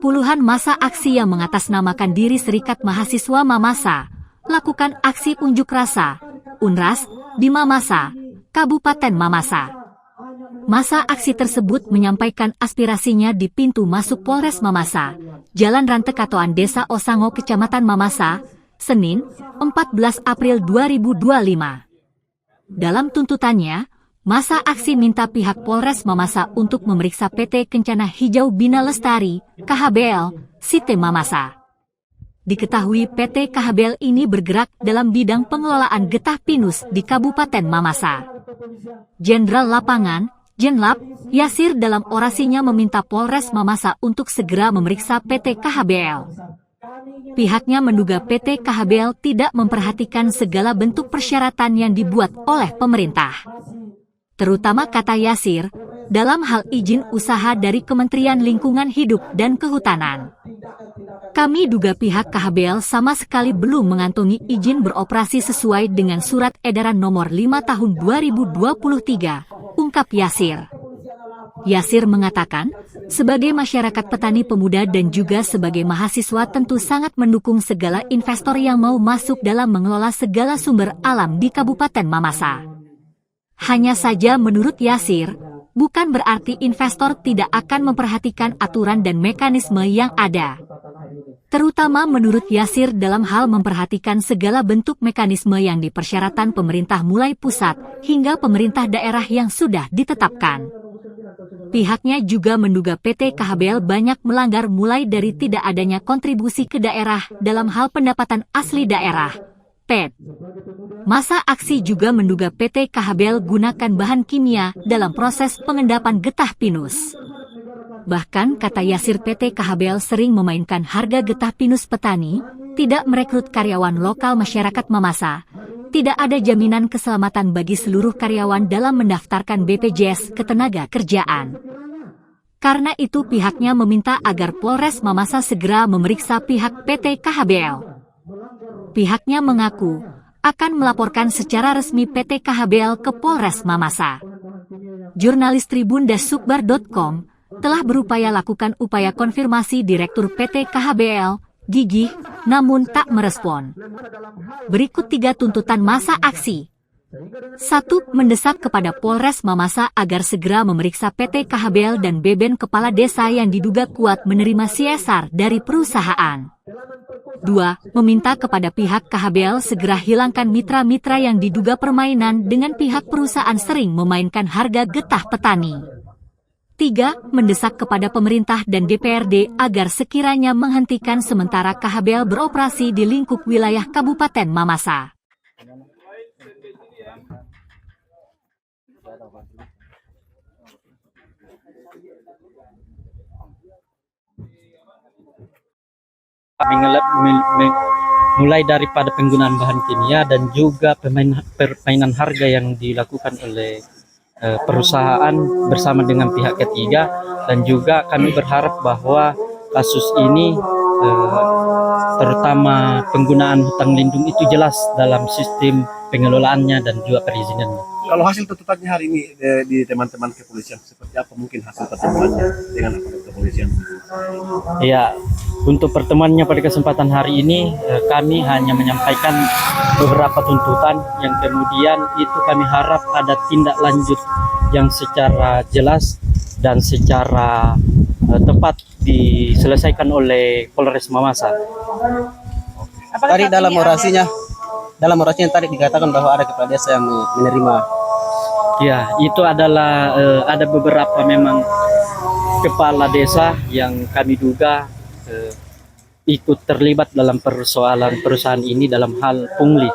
Puluhan massa aksi yang mengatasnamakan diri Serikat Mahasiswa Mamasa lakukan aksi unjuk rasa UNRAS di Mamasa, Kabupaten Mamasa. Massa aksi tersebut menyampaikan aspirasinya di pintu masuk Polres Mamasa, Jalan Rantekatoan Desa Osango, Kecamatan Mamasa, Senin, 14 April 2025. Dalam tuntutannya, massa aksi minta pihak Polres Mamasa untuk memeriksa PT Kencana Hijau Bina Lestari, KHBL, Site Mamasa. Diketahui PT KHBL ini bergerak dalam bidang pengelolaan getah pinus di Kabupaten Mamasa. Jenderal Lapangan, Jenlap, Yasir dalam orasinya meminta Polres Mamasa untuk segera memeriksa PT KHBL. Pihaknya menduga PT KHBL tidak memperhatikan segala bentuk persyaratan yang dibuat oleh pemerintah. Terutama, kata Yasir, dalam hal izin usaha dari Kementerian Lingkungan Hidup dan Kehutanan. Kami duga pihak KHBL sama sekali belum mengantongi izin beroperasi sesuai dengan Surat Edaran Nomor 5 Tahun 2023, ungkap Yasir. Yasir mengatakan, sebagai masyarakat petani pemuda dan juga sebagai mahasiswa tentu sangat mendukung segala investor yang mau masuk dalam mengelola segala sumber alam di Kabupaten Mamasa. Hanya saja menurut Yasir, bukan berarti investor tidak akan memperhatikan aturan dan mekanisme yang ada. Terutama menurut Yasir dalam hal memperhatikan segala bentuk mekanisme yang dipersyaratkan pemerintah mulai pusat hingga pemerintah daerah yang sudah ditetapkan. Pihaknya juga menduga PT KHBL banyak melanggar mulai dari tidak adanya kontribusi ke daerah dalam hal pendapatan asli daerah, PAD. Massa aksi juga menduga PT KHBL gunakan bahan kimia dalam proses pengendapan getah pinus. Bahkan, kata Yasir, PT KHBL sering memainkan harga getah pinus petani, tidak merekrut karyawan lokal masyarakat Mamasa, tidak ada jaminan keselamatan bagi seluruh karyawan dalam mendaftarkan BPJS Ketenagakerjaan. Karena itu pihaknya meminta agar Polres Mamasa segera memeriksa pihak PT KHBL. Pihaknya mengaku akan melaporkan secara resmi PT KHBL ke Polres Mamasa. Jurnalis Tribundasukbar.com telah berupaya lakukan upaya konfirmasi Direktur PT KHBL, Gigih, namun tak merespon. Berikut 3 tuntutan massa aksi. 1. Mendesak kepada Polres Mamasa agar segera memeriksa PT KHBL dan Beben kepala desa yang diduga kuat menerima CSR dari perusahaan. 2. Meminta kepada pihak KHBL segera hilangkan mitra-mitra yang diduga permainan dengan pihak perusahaan sering memainkan harga getah petani. 3. Mendesak kepada pemerintah dan DPRD agar sekiranya menghentikan sementara KHBL beroperasi di lingkup wilayah Kabupaten Mamasa. Mulai daripada penggunaan bahan kimia dan juga permainan harga yang dilakukan oleh perusahaan bersama dengan pihak ketiga, dan juga kami berharap bahwa kasus ini terutama penggunaan hutang lindung itu jelas dalam sistem pengelolaannya dan juga perizinannya. Kalau hasil tuntutannya hari ini di teman-teman kepolisian, seperti apa mungkin hasil pertemuannya dengan aparat kepolisian? Ya, untuk pertemuannya pada kesempatan hari ini kami hanya menyampaikan beberapa tuntutan yang kemudian itu kami harap ada tindak lanjut yang secara jelas dan secara tepat diselesaikan oleh Polres Mamasa. Tadi dalam orasinya tadi dikatakan bahwa ada kepala desa yang menerima. Ya, itu adalah ada beberapa memang kepala desa yang kami duga ikut terlibat dalam persoalan perusahaan ini dalam hal pungli,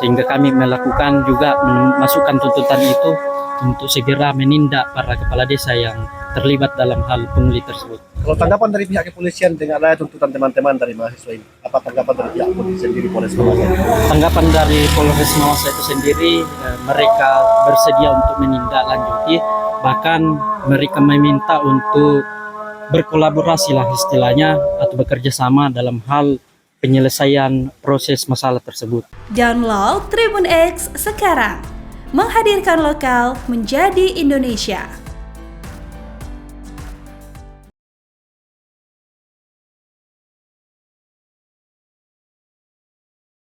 sehingga kami melakukan juga memasukkan tuntutan itu untuk segera menindak para kepala desa yang terlibat dalam hal pungli tersebut. Kalau tanggapan dari pihak kepolisian dengan adanya tuntutan teman-teman dari mahasiswa ini, apa tanggapan dari pihak polisi sendiri, Polres Mamasa? Tanggapan dari Polres Mamasa itu sendiri, mereka bersedia untuk menindaklanjuti, bahkan mereka meminta untuk berkolaborasi lah istilahnya atau bekerja sama dalam hal penyelesaian proses masalah tersebut. Download Tribun X sekarang, menghadirkan lokal menjadi Indonesia.